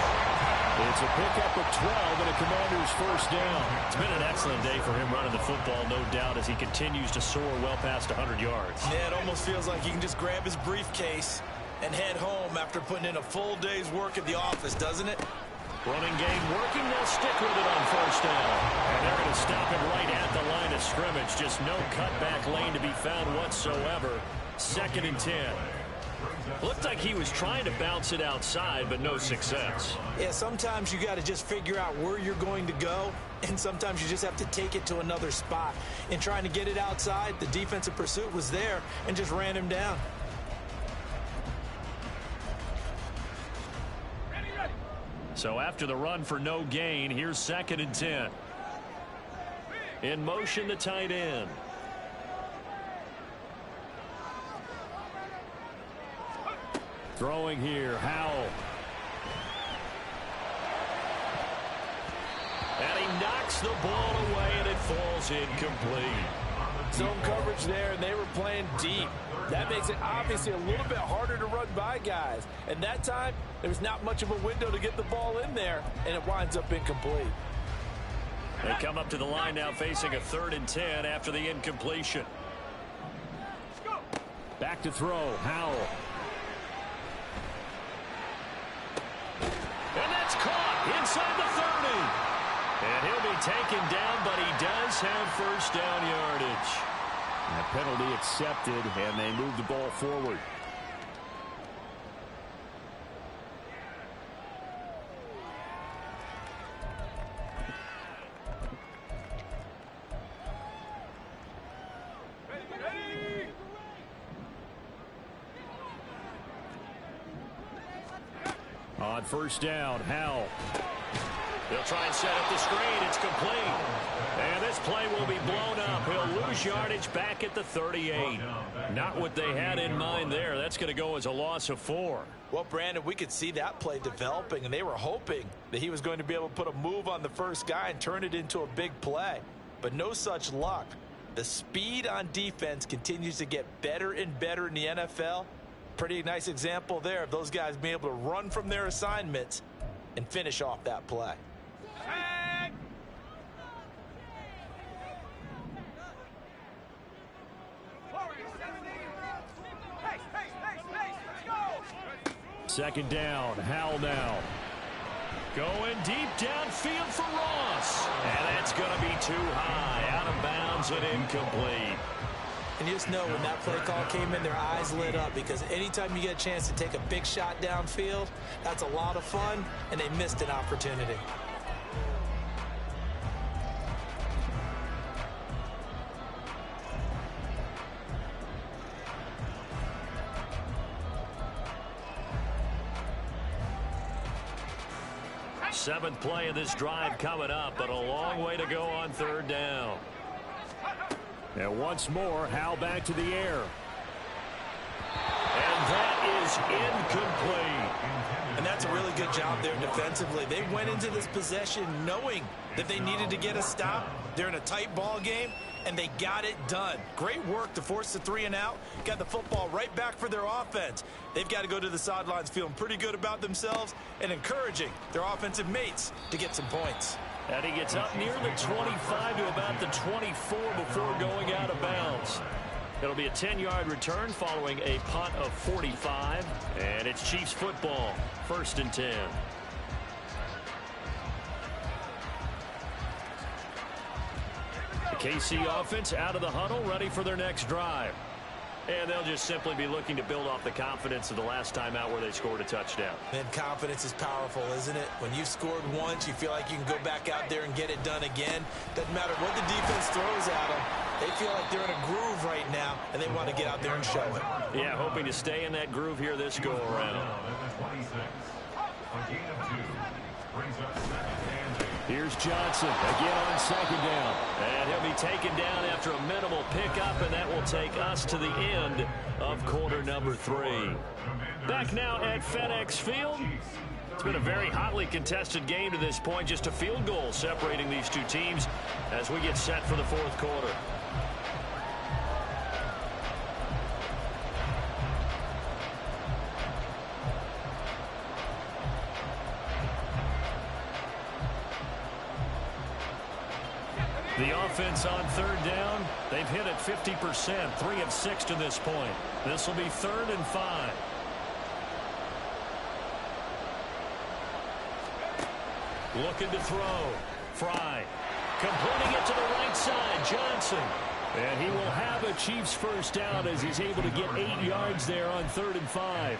It's a pickup of 12 and a Commander's first down. It's been an excellent day for him running the football, no doubt, as he continues to soar well past 100 yards.
Yeah, it almost feels like he can just grab his briefcase and head home after putting in a full day's work at the office, doesn't it?
Running game working. They'll stick with it on first down. And they're going to stop it right at the line of scrimmage. Just no cutback lane to be found whatsoever. 2nd and 10. Looked like he was trying to bounce it outside, but no success.
Yeah, sometimes you got to just figure out where you're going to go, and sometimes you just have to take it to another spot. In trying to get it outside, the defensive pursuit was there and just ran him down.
So after the run for no gain, here's 2nd and 10. In motion, the tight end. Throwing here, Howell. And he knocks the ball away, and it falls incomplete.
Zone coverage there, and they were playing deep. That makes it obviously a little bit harder to run by guys. And that time, there was not much of a window to get the ball in there, and it winds up incomplete.
They come up to the line now facing a 3rd and 10 after the incompletion. Back to throw, Howell. And that's caught inside the 30. And he'll be taken down, but he does have first down yardage. And a penalty accepted, and they move the ball forward. On first down, Howell. They'll try and set up the screen. It's complete. And this play will be blown up. He'll lose yardage back at the 38. Not what they had in mind there. That's going to go as a loss of 4.
Well, Brandon, we could see that play developing, and they were hoping that he was going to be able to put a move on the first guy and turn it into a big play. But no such luck. The speed on defense continues to get better and better in the NFL. Pretty nice example there of those guys being able to run from their assignments and finish off that play.
Second down, Howell now. Going deep downfield for Ross. And that's going to be too high. Out of bounds and incomplete.
And you just know when that play call came in, their eyes lit up, because anytime you get a chance to take a big shot downfield, that's a lot of fun, and they missed an opportunity.
Seventh play of this drive coming up, but a long way to go on third down. And once more, Howell back to the air. And that is incomplete.
And that's a really good job there defensively. They went into this possession knowing that they needed to get a stop. They're in a tight ball game, and they got it done. Great work to force the 3 and out. Got the football right back for their offense. They've got to go to the sidelines feeling pretty good about themselves and encouraging their offensive mates to get some points.
And he gets up near the 25 to about the 24 before going out of bounds. It'll be a 10-yard return following a punt of 45. And it's Chiefs football, 1st and 10. The KC offense out of the huddle, ready for their next drive. And they'll just simply be looking to build off the confidence of the last time out where they scored a touchdown.
And confidence is powerful, isn't it? When you've scored once, you feel like you can go back out there and get it done again. Doesn't matter what the defense throws at them. They feel like they're in a groove right now, and they want to get out there and show it.
Yeah, hoping to stay in that groove here this go-around. Here's Johnson again on second down. And he'll be taken down after a minimal pickup, and that will take us to the end of quarter number 3. Back now at FedEx Field. It's been a very hotly contested game to this point. Just a field goal separating these two teams as we get set for the fourth quarter. The offense on third down, they've hit it 50%, 3 of 6 to this point. This will be 3rd and 5. Looking to throw. Fry. Completing it to the right side. Johnson. And he will have a Chiefs first down as he's able to get 8 yards there on 3rd and 5.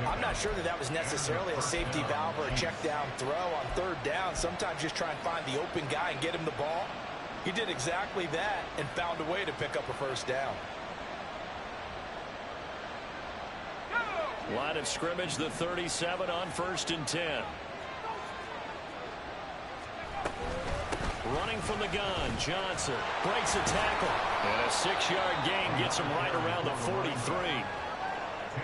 I'm not sure that was necessarily a safety valve or a check down throw on third down. Sometimes just try and find the open guy and get him the ball. He did exactly that and found a way to pick up a first down.
Line of scrimmage, the 37 on 1st and 10. Running from the gun, Johnson breaks a tackle. And a 6-yard gain gets him right around the 43.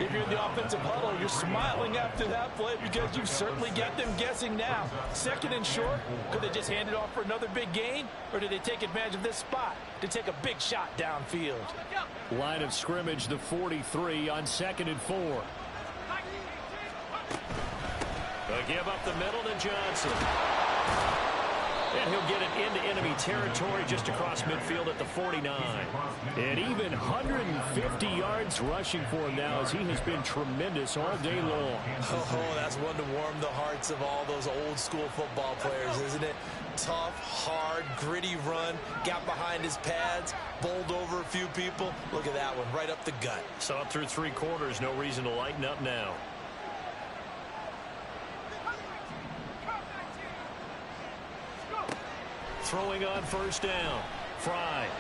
If you're in the offensive huddle, you're smiling after that play because you've certainly got them guessing now. 2nd and short, could they just hand it off for another big gain? Or did they take advantage of this spot to take a big shot downfield?
Line of scrimmage, the 43 on 2nd and 4. They give up the middle to Johnson. And he'll get it into enemy territory just across midfield at the 49. And even 150 yards rushing for him now as he has been tremendous all day long.
Oh, that's one to warm the hearts of all those old school football players, isn't it? Tough, hard, gritty run, got behind his pads, bowled over a few people. Look at that one, right up the gut.
So up through 3 quarters, no reason to lighten up now. Throwing on first down. Fry.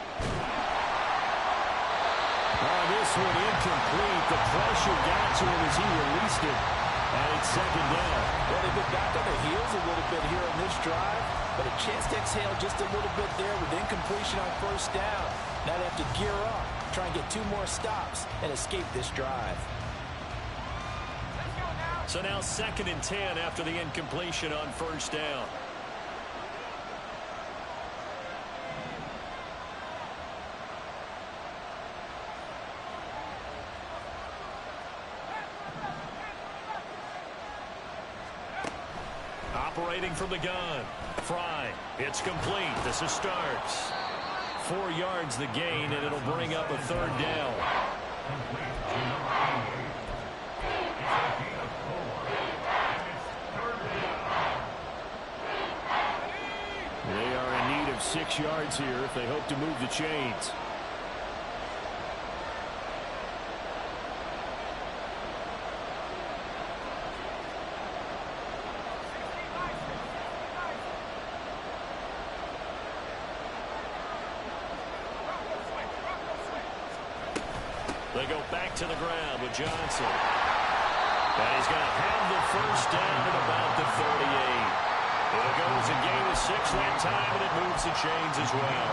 This one incomplete. The pressure got to him as he released it. And it's 2nd down.
Well, they've been back on their heels a little bit here on this drive, but a chance to exhale just a little bit there with incompletion on first down. Now they have to gear up, try and get 2 more stops, and escape this drive.
So now 2nd and 10 after the incompletion on first down. Operating from the gun. Fry. It's complete. This is starts. 4 yards the gain, and it'll bring up a 3rd down. They are in need of 6 yards here if they hope to move the chains. They go back to the ground with Johnson. And he's going to have the first down at about the 38. It goes a gain of 6 that time, and it moves the chains as well.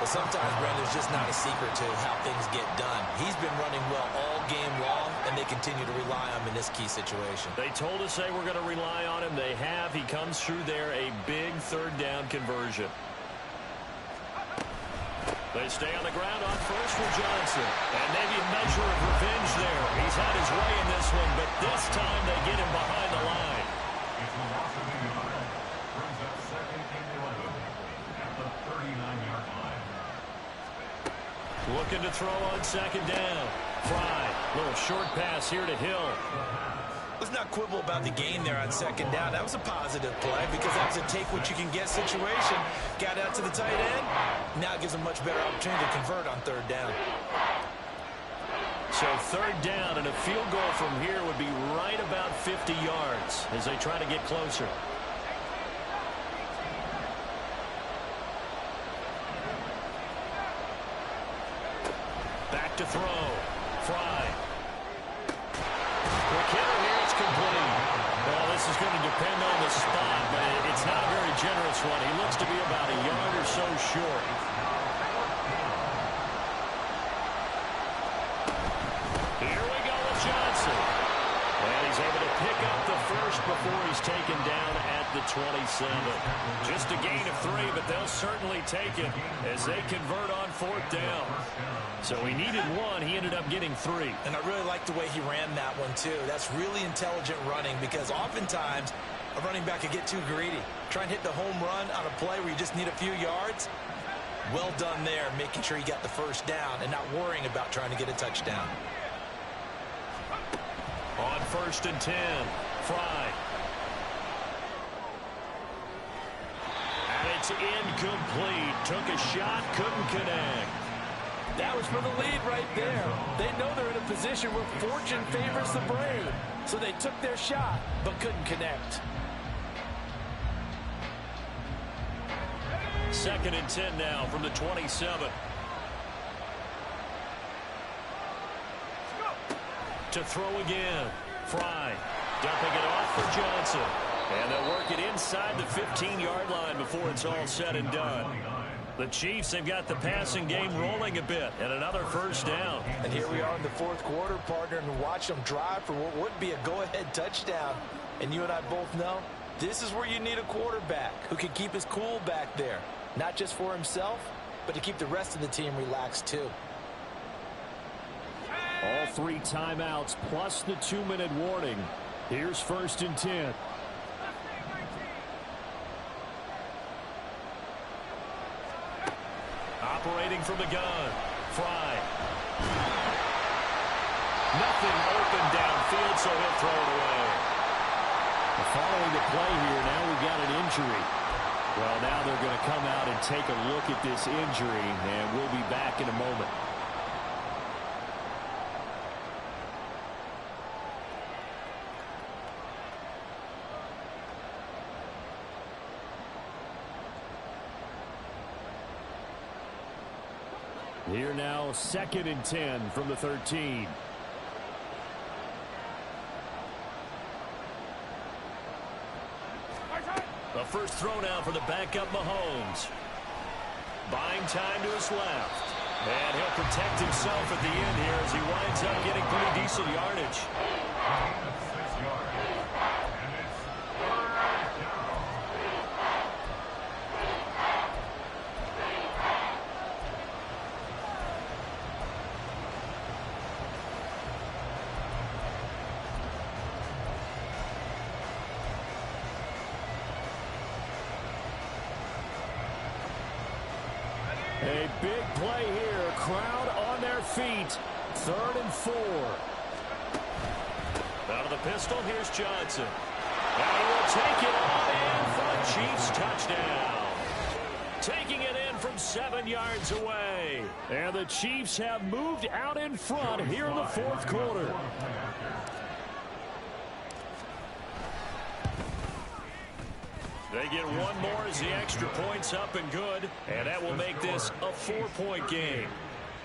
Well, sometimes, Brent, there's just not a secret to how things get done. He's been running well all game long, and they continue to rely on him in this key situation.
They told us they were going to rely on him. They have. He comes through there, a big 3rd down conversion. They stay on the ground on first for Johnson. And maybe a measure of revenge there. He's had his way in this one, but this time they get him behind the line.
It's the loss of the yard. Brings up 2nd and 11 at the 39-yard line.
Looking to throw on 2nd down. Fry. Little short pass here to Hill.
Let's not quibble about the gain there on 2nd down. That was a positive play because that was a take-what-you-can-get situation. Got out to the tight end. Now it gives a much better opportunity to convert on 3rd down.
So third down, and a field goal from here would be right about 50 yards as they try to get closer. Back to throw. Fry. McKinnon here, it's complete. Well, this is going to depend on the spot, but it's not a very generous one. He looks to be about a yard or so short. Here we go with Johnson. And he's able to pick up the first before he's taken down at the 27. Just a gain of 3, but they'll certainly take it as they convert on fourth down. So he needed 1. He ended up getting 3.
And I really like the way he ran that one, too. That's really intelligent running because oftentimes a running back could get too greedy. Try and hit the home run on a play where you just need a few yards. Well done there, making sure you got the first down and not worrying about trying to get a touchdown.
On 1st and 10, Fry. And it's incomplete. Took a shot, couldn't connect.
That was for the lead right there. They know they're in a position where fortune favors the brave. So they took their shot, but couldn't connect.
2nd and 10 now from the 27. To throw again. Fry. Dumping it off for Johnson. And they'll work it inside the 15-yard line before it's all said and done. The Chiefs have got the passing game rolling a bit, and another first down.
And here we are in the fourth quarter, partner, and watch them drive for what would be a go-ahead touchdown. And you and I both know this is where you need a quarterback who can keep his cool back there, not just for himself, but to keep the rest of the team relaxed too.
All 3 timeouts plus the 2-minute warning. Here's 1st and 10. Operating from the gun. Fry. Nothing open downfield, so he'll throw it away. Following the play here, now we've got an injury. Well, now they're going to come out and take a look at this injury, and we'll be back in a moment. Here now, 2nd and 10 from the 13. The first throw down for the backup Mahomes. Buying time to his left. And he'll protect himself at the end here as he winds up getting pretty decent yardage. A big play here. Crowd on their feet. 3rd and 4. Out of the pistol, here's Johnson. And he will take it on in for a Chiefs touchdown. Taking it in from 7 yards away. And the Chiefs have moved out in front here in the fourth quarter. They get one more as the extra point's up and good, and that will make this a 4-point game.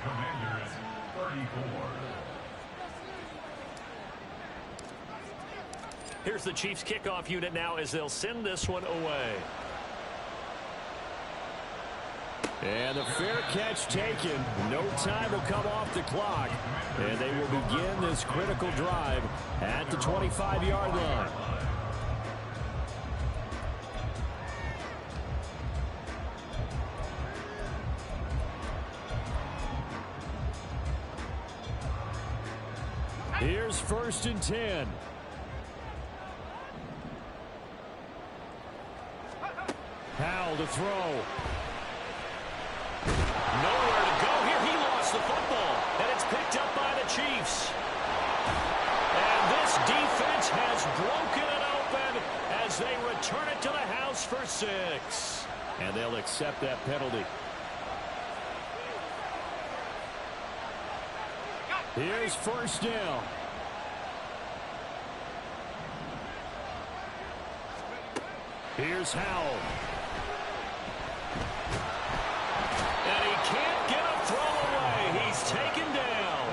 Commanders 34.
Here's the Chiefs kickoff unit now as they'll send this one away. And a fair catch taken. No time will come off the clock. And they will begin this critical drive at the 25-yard line. Here's 1st and 10. Powell to throw. Nowhere to go here. He lost the football. And it's picked up by the Chiefs. And this defense has broken it open as they return it to the house for 6. And they'll accept that penalty. Here's first down. Here's Howell. And he can't get a throw away. He's taken down.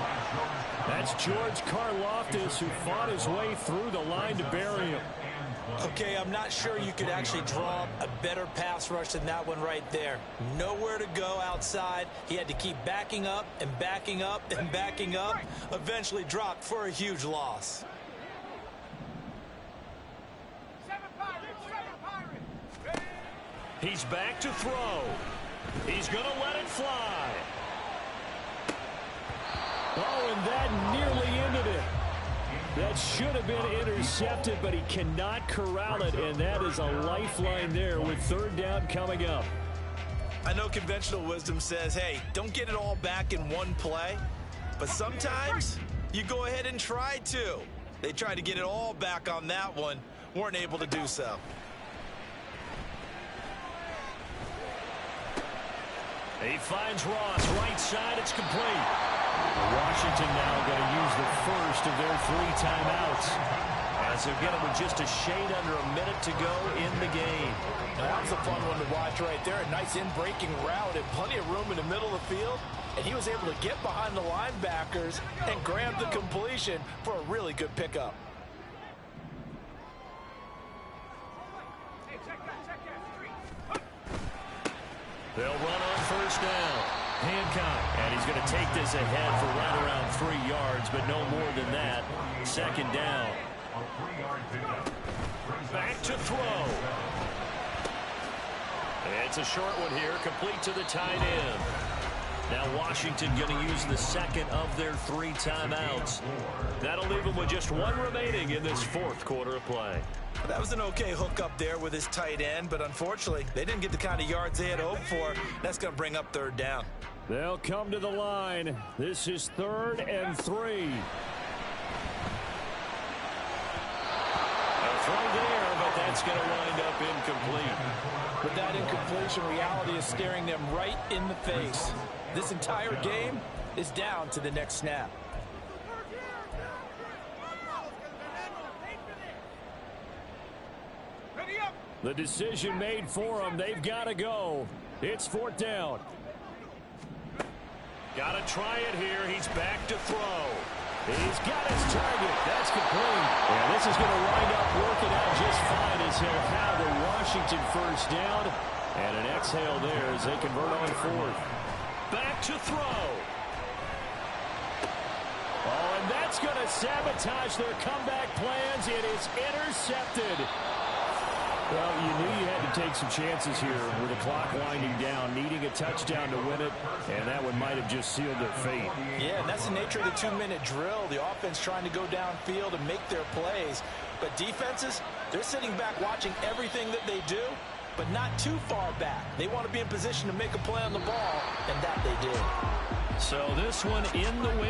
That's George Karlaftis, who fought his way through the line to bury him.
Okay, I'm not sure you could actually draw a better pass rush than that one right there. Nowhere to go outside. He had to keep backing up and backing up and backing up. Eventually dropped for a huge loss.
He's back to throw. He's going to let it fly. Oh, and that nearly ended it. That should have been intercepted, but he cannot corral it, and that is a lifeline there with third down coming up.
I know conventional wisdom says, hey, don't get it all back in one play, but sometimes you go ahead and try to. They tried to get it all back on that one, weren't able to do so.
He finds Ross, right side, it's complete. Washington now going to use the first of their 3 timeouts, as they'll get it with just a shade under a minute to go in the game.
Now, that was a fun one to watch right there. A nice in-breaking route and plenty of room in the middle of the field. And he was able to get behind the linebackers and grab the completion for a really good pickup.
They'll run on first down. Hancock, and he's going to take this ahead for right around 3 yards, but no more than that. Second down. Back to throw. It's a short one here, complete to the tight end. Now Washington going to use the second of their 3 timeouts. That'll leave them with just 1 remaining in this 4th quarter of play.
That was an okay hook up there with his tight end, but unfortunately, they didn't get the kind of yards they had hoped for. That's going to bring up third down.
They'll come to the line. This is 3rd and 3. A throw there, but that's going to wind up incomplete.
With that incompletion, reality is staring them right in the face. This entire game is down to the next snap.
The decision made for them. They've got to go. It's 4th down. Got to try it here. He's back to throw. He's got his target. That's complete. And this is going to wind up working out just fine as he'll have a Washington first down. And an exhale there as they convert on 4th. Back to throw. Oh, and that's going to sabotage their comeback plans. It is intercepted. Well, you knew you had to take some chances here with the clock winding down, needing a touchdown to win it, and that one might have just sealed their fate.
Yeah, and that's the nature of the 2-minute drill. The offense trying to go downfield and make their plays. But defenses, they're sitting back watching everything that they do, but not too far back. They want to be in position to make a play on the ball, and that they did.
So this one in the wind